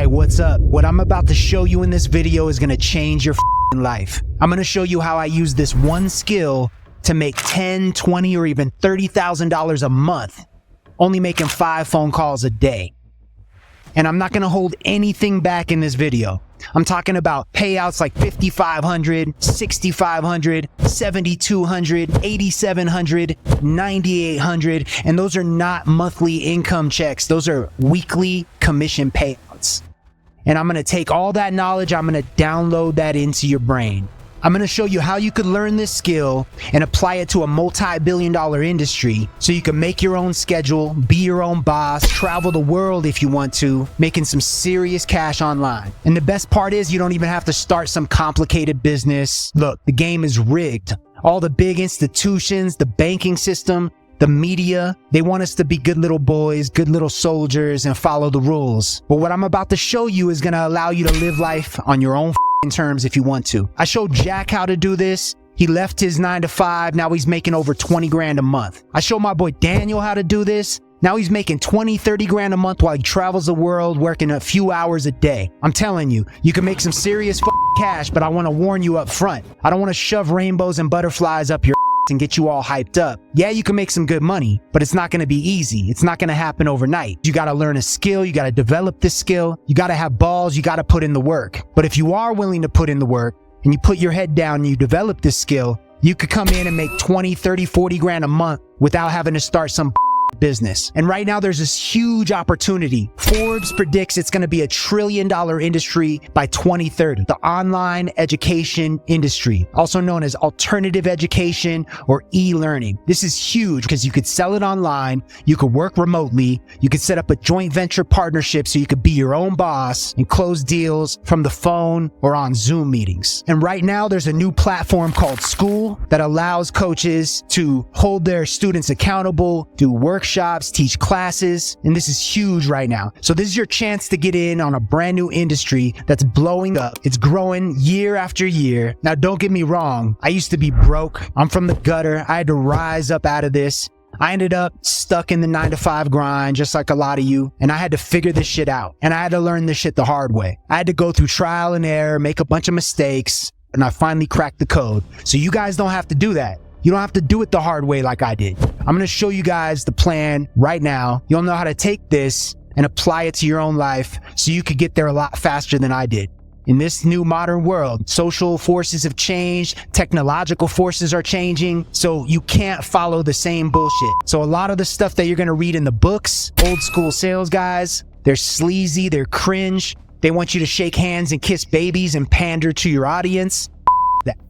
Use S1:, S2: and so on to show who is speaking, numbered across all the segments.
S1: what's up? What I'm about to show you in this video is gonna change your life. I'm gonna show you how I use this one skill to make $10, $20, or even $30,000 a month, only making 5 phone calls a day. And I'm not gonna hold anything back in this video. I'm talking about payouts like $5,500, $6,500, $7,200, $8,700, $9,800, and those are not monthly income checks. Those are weekly commission payouts. And I'm gonna take all that knowledge, I'm gonna download that into your brain. I'm gonna show you how you could learn this skill and apply it to a multi-billion-dollar industry so you can make your own schedule, be your own boss, travel the world if you want to, making some serious cash online. And the best part is you don't even have to start some complicated business. Look, the game is rigged. All the big institutions, the banking system, the media, they want us to be good little boys, good little soldiers, and follow the rules. But what I'm about to show you is gonna allow you to live life on your own terms if you want to. I showed Jack how to do this. He left his 9 to 5. Now he's making over 20 grand a month. I showed my boy Daniel how to do this. Now he's making 20, 30 grand a month while he travels the world working a few hours a day. I'm telling you, you can make some serious cash, but I want to warn you up front. I don't want to shove rainbows and butterflies up your and get you all hyped up. Yeah, you can make some good money, but it's not going to be easy. It's not going to happen overnight. You got to learn a skill. You got to develop this skill. You got to have balls. You got to put in the work. But if you are willing to put in the work and you put your head down and you develop this skill, you could come in and make 20, 30, 40 grand a month without having to start some business. And right now there's this huge opportunity. Forbes predicts it's going to be $1 trillion industry by 2030. The online education industry, also known as alternative education or e-learning. This is huge because you could sell it online, you could work remotely, you could set up a joint venture partnership so you could be your own boss and close deals from the phone or on Zoom meetings. And right now there's a new platform called School that allows coaches to hold their students accountable, do workshops, teach classes, and this is huge right now. So this is your chance to get in on a brand new industry that's blowing up. It's growing year after year. Now, don't get me wrong. I used to be broke. I'm from the gutter. I had to rise up out of this. I ended up stuck in the 9 to 5 grind, just like a lot of you. And I had to figure this shit out. And I had to learn this shit the hard way. I had to go through trial and error, make a bunch of mistakes, and I finally cracked the code. So you guys don't have to do that. You don't have to do it the hard way like I did. I'm going to show you guys the plan right now. You'll know how to take this and apply it to your own life so you could get there a lot faster than I did. In this new modern world, social forces have changed, technological forces are changing, so you can't follow the same bullshit. So a lot of the stuff that you're going to read in the books, old school sales guys, they're sleazy, they're cringe. They want you to shake hands and kiss babies and pander to your audience.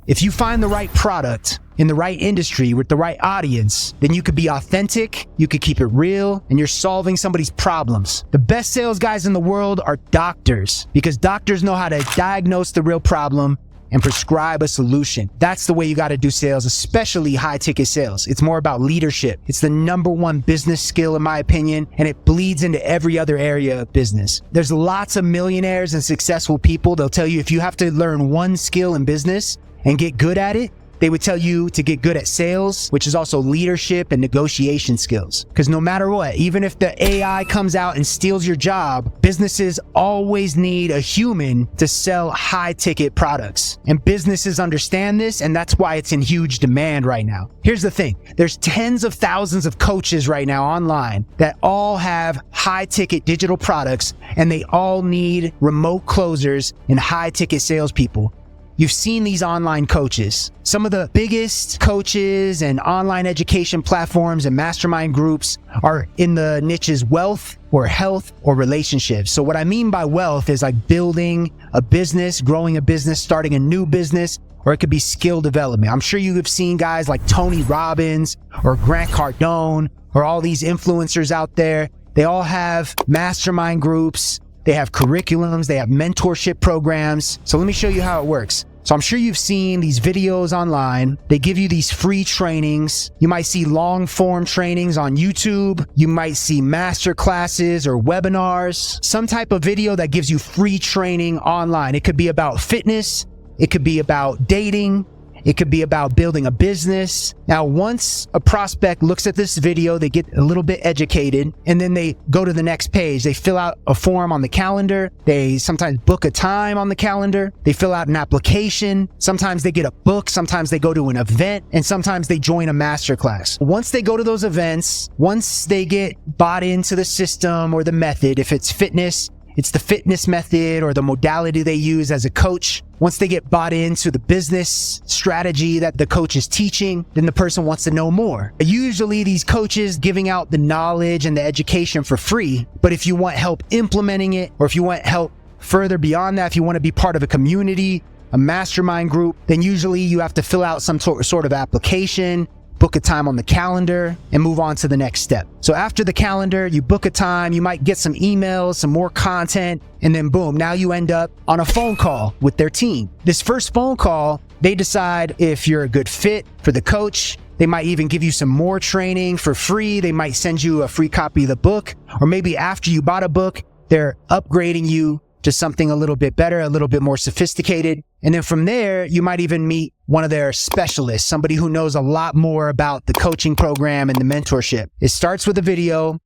S1: If you find the right product in the right industry with the right audience, then you could be authentic, you could keep it real, and you're solving somebody's problems. The best sales guys in the world are doctors, because doctors know how to diagnose the real problem and prescribe a solution. That's the way you got to do sales, especially high ticket sales. It's more about leadership. It's the #1 business skill in my opinion, and it bleeds into every other area of business. There's lots of millionaires and successful people. They'll tell you if you have to learn one skill in business and get good at it, they would tell you to get good at sales, which is also leadership and negotiation skills. Because no matter what, even if the AI comes out and steals your job, businesses always need a human to sell high ticket products. And businesses understand this, and that's why it's in huge demand right now. Here's the thing. There's tens of thousands of coaches right now online that all have high ticket digital products, and they all need remote closers and high ticket salespeople. You've seen these online coaches. Some of the biggest coaches and online education platforms and mastermind groups are in the niches wealth or health or relationships. So what I mean by wealth is like building a business, growing a business, starting a new business, or it could be skill development. I'm sure you have seen guys like Tony Robbins or Grant Cardone or all these influencers out there. They all have mastermind groups. They have curriculums. They have mentorship programs. So let me show you how it works. So I'm sure you've seen these videos online. They give you these free trainings. You might see long form trainings on YouTube. You might see master classes or webinars, some type of video that gives you free training online. It could be about fitness. It could be about dating. It could be about building a business. Now, once a prospect looks at this video, they get a little bit educated, and then they go to the next page. They fill out a form on the calendar. They sometimes book a time on the calendar. They fill out an application. Sometimes they get a book. Sometimes they go to an event, and sometimes they join a masterclass. Once they go to those events, once they get bought into the system or the method, if it's fitness, it's the fitness method or the modality they use as a coach. Once they get bought into the business strategy that the coach is teaching, then the person wants to know more. Usually these coaches giving out the knowledge and the education for free, but if you want help implementing it, or if you want help further beyond that, if you want to be part of a community, a mastermind group, then usually you have to fill out some sort of application, book a time on the calendar, and move on to the next step. So after the calendar, you book a time, you might get some emails, some more content, and then boom, now you end up on a phone call with their team. This first phone call, they decide if you're a good fit for the coach. They might even give you some more training for free. They might send you a free copy of the book, or maybe after you bought a book, they're upgrading you to something a little bit better, a little bit more sophisticated. And then from there, you might even meet one of their specialists, somebody who knows a lot more about the coaching program and the mentorship. It starts with a video,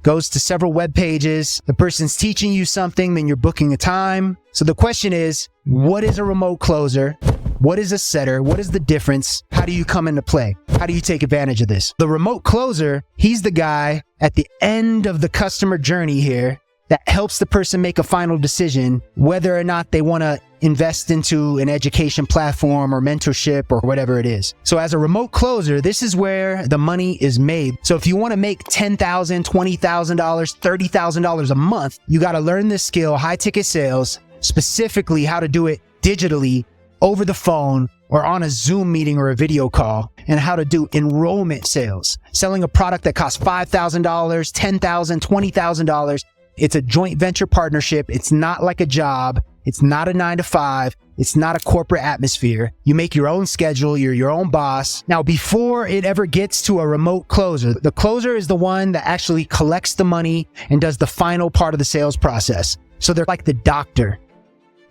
S1: goes to several web pages. The person's teaching you something, then you're booking a time. So the question is, what is a remote closer? What is a setter? What is the difference? How do you come into play? How do you take advantage of this? The remote closer, he's the guy at the end of the customer journey here that helps the person make a final decision whether or not they want to invest into an education platform or mentorship or whatever it is. So as a remote closer, this is where the money is made. So if you want to make $10,000, $20,000, $30,000 a month, you got to learn this skill, high ticket sales, specifically how to do it digitally, over the phone, or on a Zoom meeting or a video call, and how to do enrollment sales, selling a product that costs $5,000, $10,000, $20,000. It's a joint venture partnership. It's not like a job. It's not a 9-to-5. It's not a corporate atmosphere. You make your own schedule. You're your own boss. Now, before it ever gets to a remote closer, the closer is the one that actually collects the money and does the final part of the sales process. So they're like the doctor.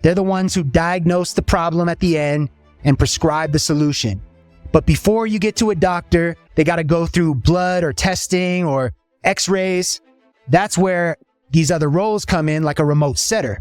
S1: They're the ones who diagnose the problem at the end and prescribe the solution. But before you get to a doctor, they got to go through blood or testing or x-rays. That's where these other roles come in, like a remote setter.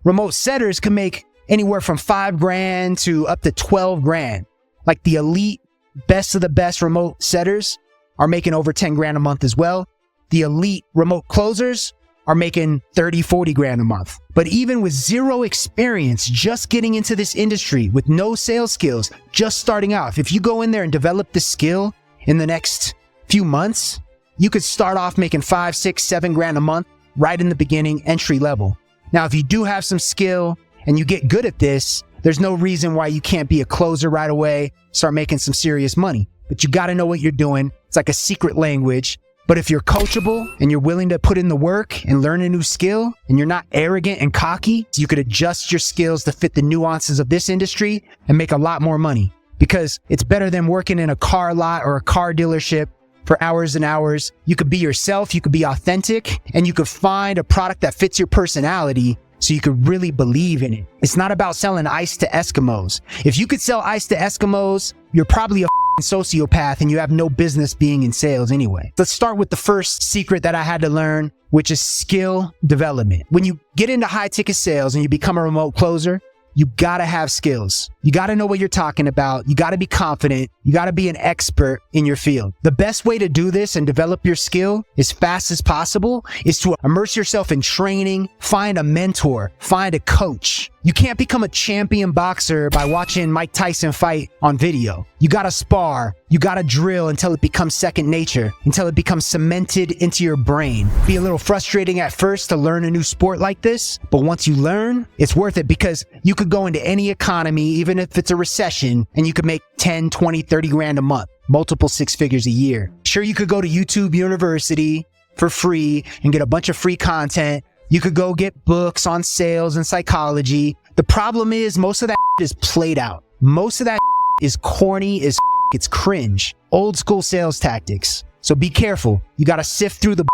S1: Remote setters can make anywhere from $5,000 to up to $12,000. Like the elite, best of the best remote setters are making over $10,000 a month as well. The elite remote closers are making $30,000, $40,000 a month. But even with zero experience, just getting into this industry with no sales skills, just starting out, if you go in there and develop the skill in the next few months, you could start off making $5,000, $6,000, $7,000 a month right in the beginning, entry level. Now, if you do have some skill and you get good at this, there's no reason why you can't be a closer right away, start making some serious money. But you got to know what you're doing. It's like a secret language. But if you're coachable and you're willing to put in the work and learn a new skill, and you're not arrogant and cocky, you could adjust your skills to fit the nuances of this industry and make a lot more money. Because it's better than working in a car lot or a car dealership for hours and hours. You could be yourself, you could be authentic, and you could find a product that fits your personality so you could really believe in it. It's not about selling ice to Eskimos. If you could sell ice to Eskimos, you're probably a sociopath and you have no business being in sales anyway. Let's start with the first secret that I had to learn, which is skill development. When you get into high ticket sales and you become a remote closer, you gotta have skills. You gotta know what you're talking about. You gotta be confident. You gotta be an expert in your field. The best way to do this and develop your skill as fast as possible is to immerse yourself in training, find a mentor, find a coach. You can't become a champion boxer by watching Mike Tyson fight on video. You gotta spar. You gotta drill until it becomes second nature, until it becomes cemented into your brain. Be a little frustrating at first to learn a new sport like this, but once you learn, it's worth it because you could go into any economy, even if it's a recession, and you could make 10, 20, 30 grand a month, multiple six figures a year. Sure, you could go to YouTube University for free and get a bunch of free content. You could go get books on sales and psychology. The problem is most of that is played out. Most of that is corny as it's cringe. Old school sales tactics. So be careful. You got to sift through the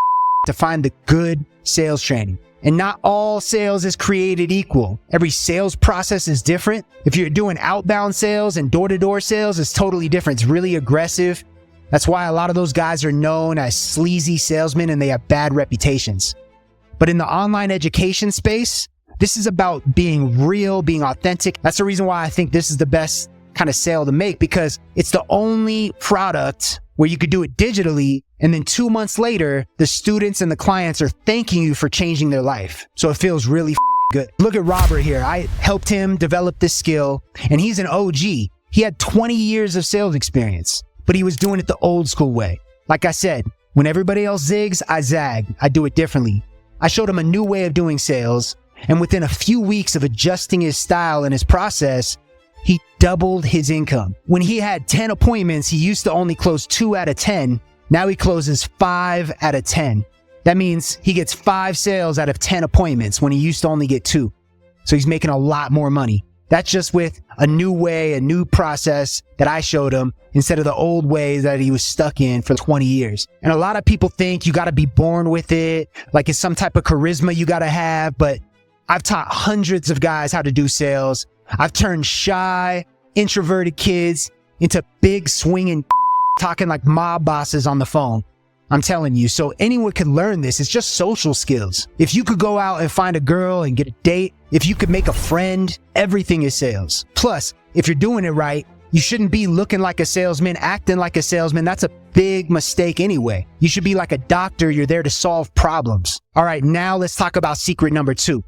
S1: to find the good sales training. And not all sales is created equal. Every sales process is different. If you're doing outbound sales and door-to-door sales, it's totally different. It's really aggressive. That's why a lot of those guys are known as sleazy salesmen and they have bad reputations. But in the online education space, this is about being real, being authentic. That's the reason why I think this is the best kind of sale to make, because it's the only product where you could do it digitally, and then 2 months later, the students and the clients are thanking you for changing their life. So it feels really good. Look at Robert here. I helped him develop this skill, and he's an OG. He had 20 years of sales experience, but he was doing it the old school way. Like I said, when everybody else zigs, I zag. I do it differently. I showed him a new way of doing sales, and within a few weeks of adjusting his style and his process, he doubled his income. When he had 10 appointments, he used to only close 2 out of 10. Now he closes 5 out of 10. That means he gets 5 sales out of 10 appointments when he used to only get 2. So he's making a lot more money. That's just with a new way, a new process that I showed him instead of the old ways that he was stuck in for 20 years. And a lot of people think you got to be born with it, like it's some type of charisma you got to have. But I've taught hundreds of guys how to do sales. I've turned shy, introverted kids into big swinging talking like mob bosses on the phone. I'm telling you, so anyone can learn this. It's just social skills. If you could go out and find a girl and get a date, if you could make a friend, everything is sales. Plus, if you're doing it right, you shouldn't be looking like a salesman, acting like a salesman. That's a big mistake anyway. You should be like a doctor. You're there to solve problems. All right, now let's talk about secret number 2.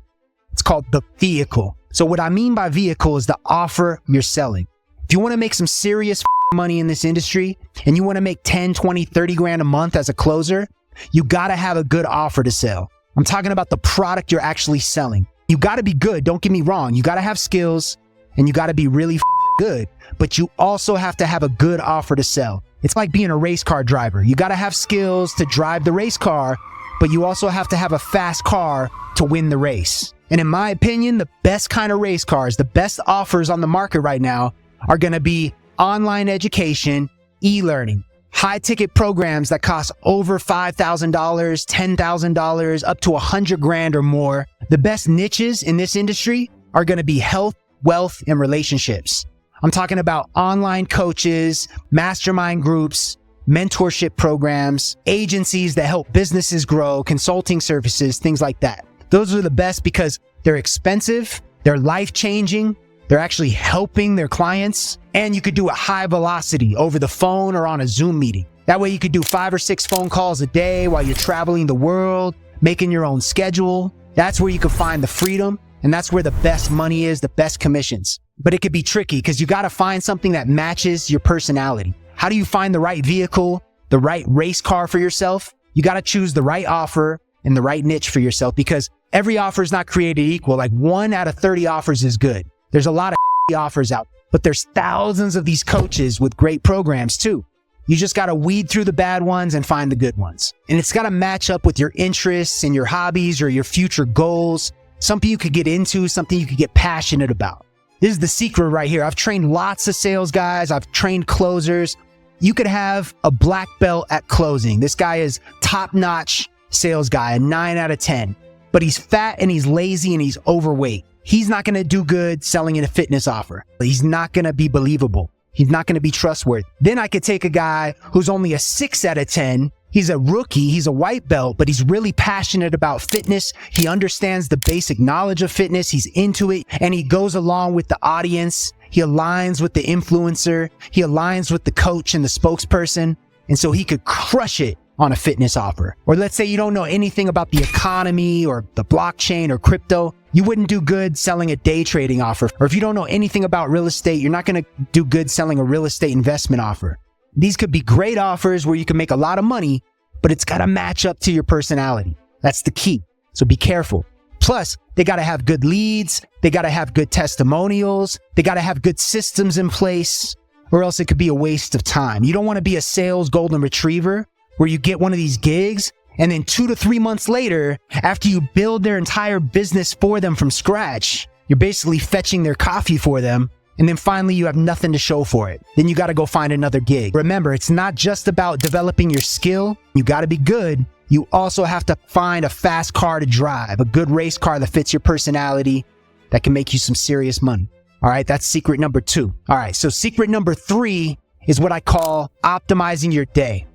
S1: It's called the vehicle. So what I mean by vehicle is the offer you're selling. If you want to make some serious money in this industry and you want to make 10, 20, 30 grand a month as a closer, you got to have a good offer to sell. I'm talking about the product you're actually selling. You got to be good. Don't get me wrong. You got to have skills and you got to be really good, but you also have to have a good offer to sell. It's like being a race car driver. You got to have skills to drive the race car, but you also have to have a fast car to win the race. And in my opinion, the best kind of race cars, the best offers on the market right now are going to be online education, e-learning, high ticket programs that cost over $5,000, $10,000, up to 100 grand or more. The best niches in this industry are going to be health, wealth, and relationships. I'm talking about online coaches, mastermind groups, mentorship programs, agencies that help businesses grow, consulting services, things like that. Those are the best because they're expensive, they're life-changing, they're actually helping their clients, and you could do it high velocity over the phone or on a Zoom meeting. That way you could do 5 or 6 phone calls a day while you're traveling the world, making your own schedule. That's where you can find the freedom, and that's where the best money is, the best commissions. But it could be tricky because you got to find something that matches your personality. How do you find the right vehicle, the right race car for yourself? You got to choose the right offer and the right niche for yourself, because every offer is not created equal. Like 1 out of 30 offers is good. There's a lot of offers out, but there's thousands of these coaches with great programs too. You just got to weed through the bad ones and find the good ones. And it's got to match up with your interests and your hobbies or your future goals. Something you could get into, something you could get passionate about. This is the secret right here. I've trained lots of sales guys. I've trained closers. You could have a black belt at closing. This guy is top-notch sales guy, a 9 out of 10, but he's fat and he's lazy and he's overweight. He's not going to do good selling in a fitness offer. He's not going to be believable. He's not going to be trustworthy. Then I could take a guy who's only a 6 out of 10. He's a rookie. He's a white belt, but he's really passionate about fitness. He understands the basic knowledge of fitness. He's into it and he goes along with the audience. He aligns with the influencer. He aligns with the coach and the spokesperson. And so he could crush it on a fitness offer. Or let's say you don't know anything about the economy or the blockchain or crypto. You wouldn't do good selling a day trading offer. Or if you don't know anything about real estate, you're not going to do good selling a real estate investment offer. These could be great offers where you can make a lot of money, but it's got to match up to your personality. That's the key. So be careful. Plus, they got to have good leads. They got to have good testimonials. They got to have good systems in place, or else it could be a waste of time. You don't want to be a sales golden retriever where you get one of these gigs and then 2 to 3 months later, after you build their entire business for them from scratch, you're basically fetching their coffee for them. And then finally, you have nothing to show for it. Then you got to go find another gig. Remember, it's not just about developing your skill. You got to be good, you also have to find a fast car to drive, a good race car that fits your personality, that can make you some serious money. All right, that's secret number 2. All right, so secret number 3 is what I call optimizing your day.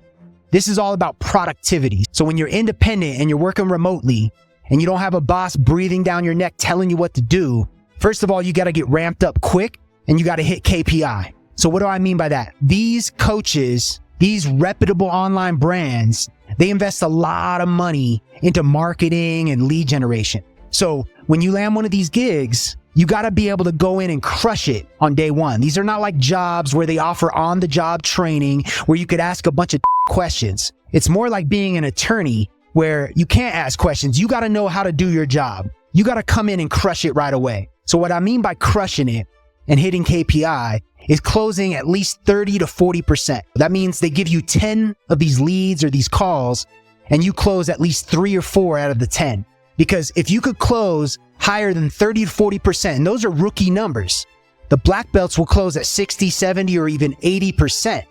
S1: This is all about productivity. So when you're independent and you're working remotely and you don't have a boss breathing down your neck telling you what to do, first of all, you got to get ramped up quick and you got to hit KPI. So what do I mean by that? These coaches, these reputable online brands, they invest a lot of money into marketing and lead generation. So when you land one of these gigs, you got to be able to go in and crush it on day one. These are not like jobs where they offer on-the-job training where you could ask a bunch of questions. It's more like being an attorney where you can't ask questions. You got to know how to do your job. You got to come in and crush it right away. So what I mean by crushing it and hitting KPI is closing at least 30 to 40%. That means they give you 10 of these leads or these calls and you close at least 3 or 4 out of the 10. Because if you could close higher than 30 to 40%, and those are rookie numbers, the black belts will close at 60, 70, or even 80%.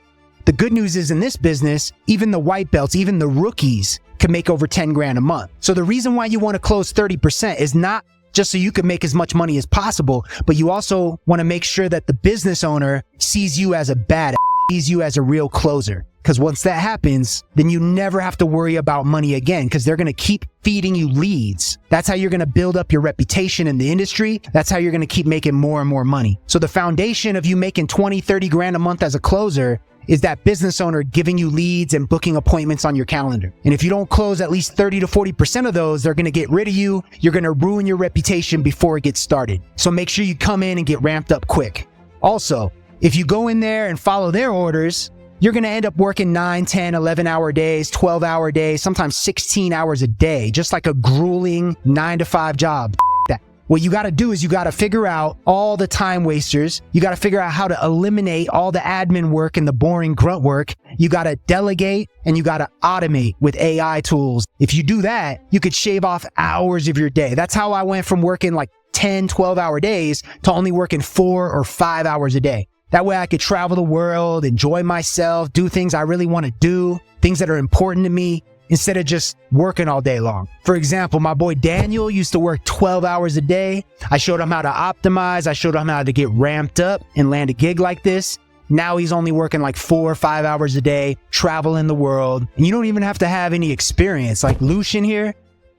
S1: The good news is in this business, even the white belts, even the rookies can make over 10 grand a month. So the reason why you want to close 30% is not just so you can make as much money as possible, but you also want to make sure that the business owner sees you as a badass, sees you as a real closer. Because once that happens, then you never have to worry about money again because they're going to keep feeding you leads. That's how you're going to build up your reputation in the industry. That's how you're going to keep making more and more money. So the foundation of you making 20, 30 grand a month as a closer is that business owner giving you leads and booking appointments on your calendar. And if you don't close at least 30 to 40% of those, they're going to get rid of you. You're going to ruin your reputation before it gets started. So make sure you come in and get ramped up quick. Also, if you go in there and follow their orders, you're going to end up working 9, 10, 11-hour days, 12-hour days, sometimes 16 hours a day, just like a grueling 9-to-5 job. What you got to do is you got to figure out all the time wasters. You got to figure out how to eliminate all the admin work and the boring grunt work. You got to delegate and you got to automate with AI tools. If you do that, you could shave off hours of your day. That's how I went from working like 10, 12-hour days to only working 4 or 5 hours a day. That way I could travel the world, enjoy myself, do things I really want to do, things that are important to me, instead of just working all day long. For example, my boy Daniel used to work 12 hours a day. I showed him how to optimize. I showed him how to get ramped up and land a gig like this. Now he's only working like 4 or 5 hours a day, traveling the world. And you don't even have to have any experience. Like Lucian here,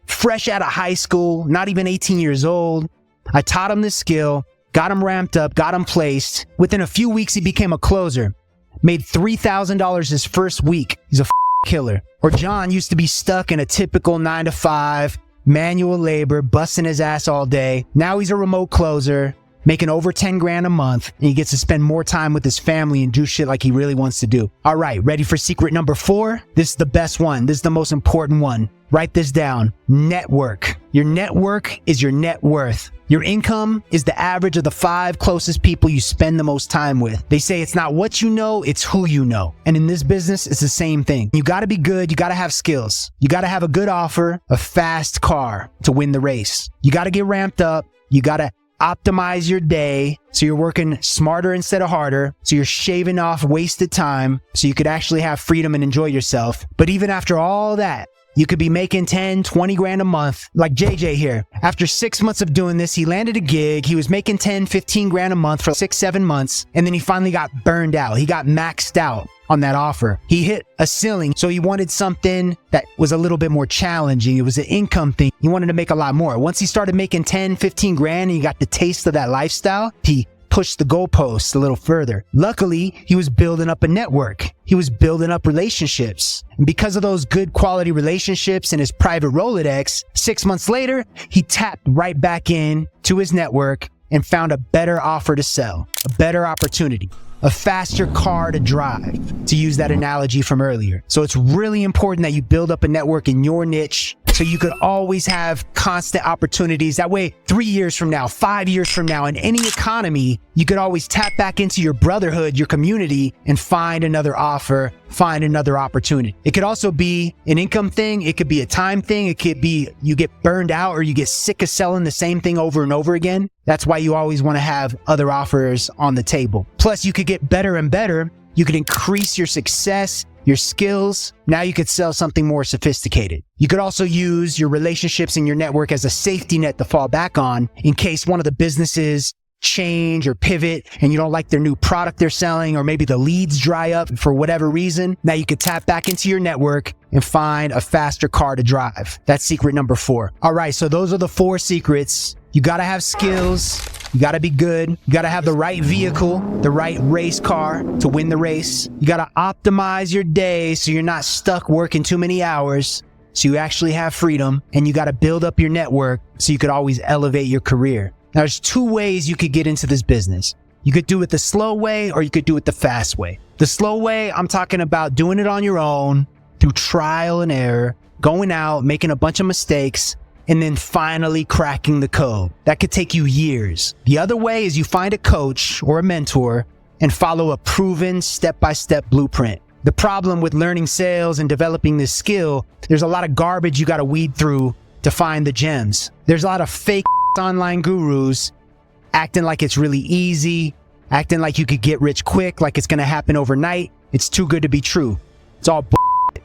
S1: fresh out of high school, not even 18 years old. I taught him this skill, got him ramped up, got him placed. Within a few weeks, he became a closer. Made $3,000 his first week. He's a killer. Or John used to be stuck in a typical 9-to-5, manual labor, busting his ass all day. Now he's a remote closer, making over 10 grand a month, and he gets to spend more time with his family and do shit like he really wants to do. All right, ready for secret number 4? This is the best one. This is the most important one. Write this down. Network. Your network is your net worth. Your income is the average of the 5 closest people you spend the most time with. They say it's not what you know, it's who you know. And in this business, it's the same thing. You gotta be good, you gotta have skills. You gotta have a good offer, a fast car to win the race. You gotta get ramped up, you gotta optimize your day so you're working smarter instead of harder, so you're shaving off wasted time so you could actually have freedom and enjoy yourself. But even after all that, you could be making 10, 20 grand a month, like JJ here. After 6 months of doing this, he landed a gig. He was making 10, 15 grand a month for 6, 7 months. And then he finally got burned out. He got maxed out on that offer. He hit a ceiling. So he wanted something that was a little bit more challenging. It was an income thing. He wanted to make a lot more. Once he started making 10, 15 grand and he got the taste of that lifestyle, he pushed the goalposts a little further. Luckily, he was building up a network. He was building up relationships. And because of those good quality relationships and his private Rolodex, 6 months later, he tapped right back in to his network and found a better offer to sell, a better opportunity, a faster car to drive, to use that analogy from earlier. So it's really important that you build up a network in your niche so you could always have constant opportunities. That way, 3 years from now, 5 years from now, in any economy, you could always tap back into your brotherhood, your community, and find another offer, find another opportunity. It could also be an income thing. It could be a time thing. It could be you get burned out or you get sick of selling the same thing over and over again. That's why you always want to have other offers on the table. Plus, you could get better and better. You could increase your success your skills, now you could sell something more sophisticated. You could also use your relationships and your network as a safety net to fall back on in case one of the businesses change or pivot and you don't like their new product they're selling, or maybe the leads dry up for whatever reason. Now you could tap back into your network and find a faster car to drive. That's secret number 4. All right, so those are the 4 secrets. You gotta have skills. You gotta be good. You gotta have the right vehicle, the right race car to win the race. You gotta optimize your day so you're not stuck working too many hours, so you actually have freedom. And you gotta build up your network so you could always elevate your career. Now, there's 2 ways you could get into this business. You could do it the slow way, or you could do it the fast way. The slow way, I'm talking about doing it on your own, through trial and error, going out, making a bunch of mistakes, and then finally cracking the code. That could take you years. The other way is you find a coach or a mentor and follow a proven step-by-step blueprint. The problem with learning sales and developing this skill, there's a lot of garbage you gotta weed through to find the gems. There's a lot of fake online gurus acting like it's really easy, acting like you could get rich quick, like it's gonna happen overnight. It's too good to be true. It's all bullshit.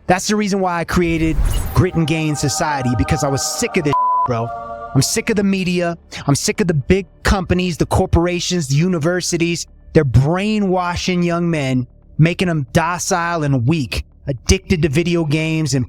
S1: That's the reason why I created Grit and Gain Society, because I was sick of this shit, bro. I'm sick of the media. I'm sick of the big companies, the corporations, the universities. They're brainwashing young men, making them docile and weak, addicted to video games and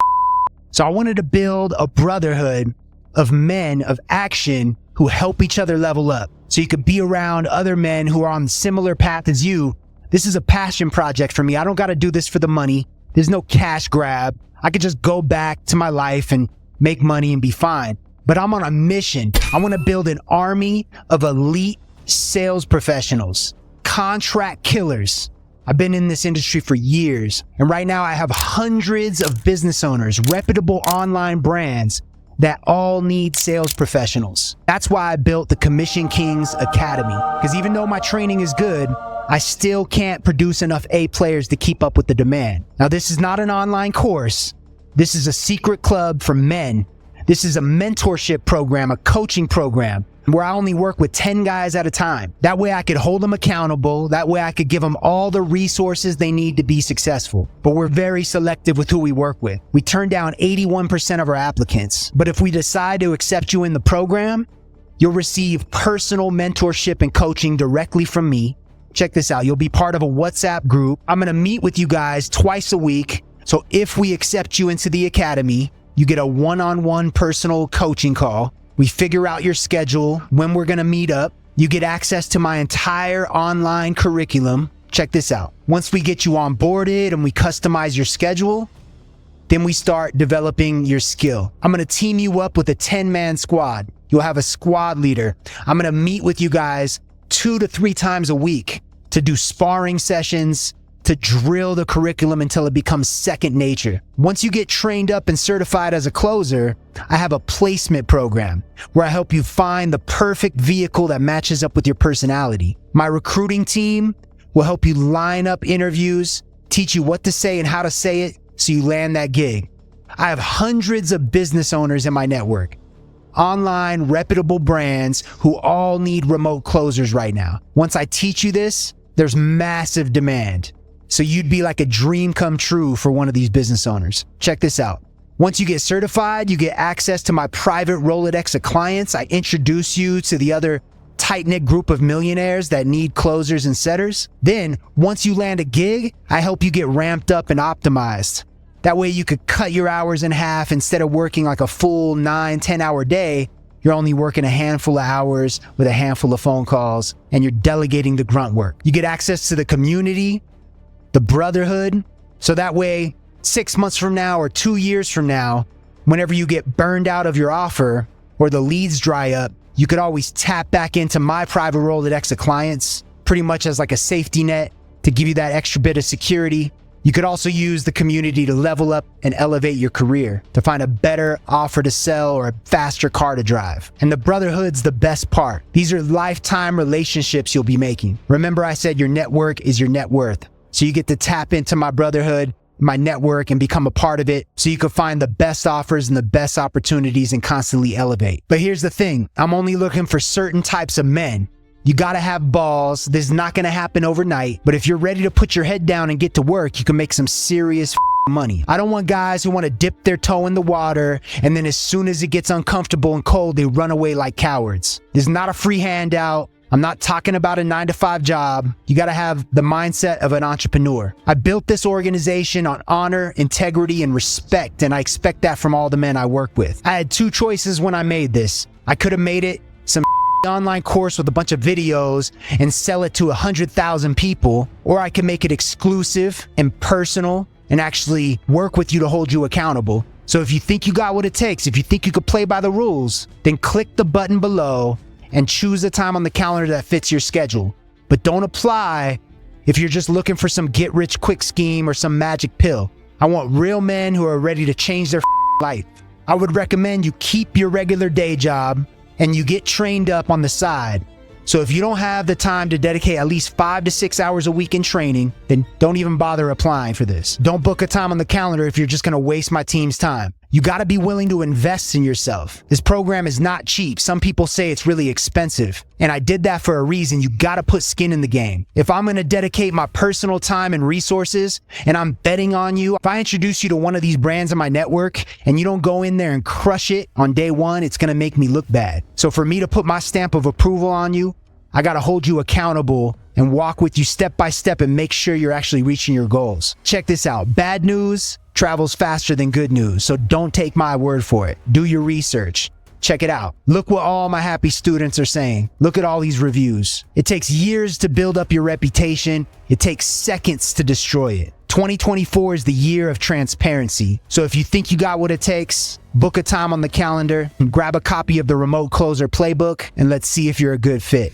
S1: so I wanted to build a brotherhood of men of action who help each other level up, so you could be around other men who are on a similar path as you. This is a passion project for me. I don't got to do this for the money. There's no cash grab. I could just go back to my life and make money and be fine. But I'm on a mission. I want to build an army of elite sales professionals, contract killers. I've been in this industry for years, and right now I have hundreds of business owners, reputable online brands that all need sales professionals. That's why I built the Commission Kings Academy, because even though my training is good, I still can't produce enough A players to keep up with the demand. Now, this is not an online course. This is a secret club for men. This is a mentorship program, a coaching program, where I only work with 10 guys at a time. That way I could hold them accountable. That way I could give them all the resources they need to be successful. But we're very selective with who we work with. We turn down 81% of our applicants. But if we decide to accept you in the program, you'll receive personal mentorship and coaching directly from me. Check this out. You'll be part of a WhatsApp group. I'm going to meet with you guys twice a week. So if we accept you into the academy, you get a one-on-one personal coaching call. We figure out your schedule, when we're going to meet up. You get access to my entire online curriculum. Check this out. Once we get you onboarded and we customize your schedule, then we start developing your skill. I'm going to team you up with a 10-man squad. You'll have a squad leader. I'm going to meet with you guys 2 to 3 times a week to do sparring sessions, to drill the curriculum until it becomes second nature. Once you get trained up and certified as a closer, I have a placement program where I help you find the perfect vehicle that matches up with your personality. My recruiting team will help you line up interviews, teach you what to say and how to say it so you land that gig. I have hundreds of business owners in my network, online reputable brands who all need remote closers right now. Once I teach you this, there's massive demand. So you'd be like a dream come true for one of these business owners. Check this out. Once you get certified, you get access to my private Rolodex of clients. I introduce you to the other tight-knit group of millionaires that need closers and setters. Then, once you land a gig, I help you get ramped up and optimized. That way you could cut your hours in half. Instead of working like a full 9-10 hour day, you're only working a handful of hours with a handful of phone calls, and you're delegating the grunt work. You get access to the community, the brotherhood, so that way 6 months from now or 2 years from now, whenever you get burned out of your offer or the leads dry up, you could always tap back into my private Rolodex of clients, pretty much as like a safety net to give you that extra bit of security. You could also use the community to level up and elevate your career, to find a better offer to sell or a faster car to drive. And the brotherhood's the best part. These are lifetime relationships you'll be making. Remember, I said your network is your net worth. So you get to tap into my brotherhood, my network, and become a part of it so you can find the best offers and the best opportunities and constantly elevate. But here's the thing. I'm only looking for certain types of men. You gotta have balls. This is not gonna happen overnight, but if you're ready to put your head down and get to work, you can make some serious money. I don't want guys who want to dip their toe in the water and then as soon as it gets uncomfortable and cold, they run away like cowards. This is not a free handout. I'm not talking about a 9-to-5 job. You gotta have the mindset of an entrepreneur. I built this organization on honor, integrity, and respect, and I expect that from all the men I work with. I had two choices when I made this. I could have made it some online course with a bunch of videos and sell it to 100,000 people, or I can make it exclusive and personal and actually work with you to hold you accountable. So if you think you got what it takes, if you think you could play by the rules, then click the button below and choose a time on the calendar that fits your schedule. But don't apply if you're just looking for some get-rich-quick scheme or some magic pill. I want real men who are ready to change their life. I would recommend you keep your regular day job and you get trained up on the side. So if you don't have the time to dedicate at least 5 to 6 hours a week in training, then don't even bother applying for this. Don't book a time on the calendar if you're just gonna waste my team's time. You gotta be willing to invest in yourself. This program is not cheap. Some people say it's really expensive, and I did that for a reason. You gotta put skin in the game. If I'm gonna dedicate my personal time and resources, and I'm betting on you, if I introduce you to one of these brands in my network, and you don't go in there and crush it on day one, it's gonna make me look bad. So for me to put my stamp of approval on you, I gotta hold you accountable and walk with you step by step and make sure you're actually reaching your goals. Check this out. Bad news travels faster than good news, so don't take my word for it. Do your research. Check it out. Look what all my happy students are saying. Look at all these reviews. It takes years to build up your reputation. It takes seconds to destroy it. 2024 is the year of transparency. So if you think you got what it takes, book a time on the calendar and grab a copy of the Remote Closer Playbook, and let's see if you're a good fit.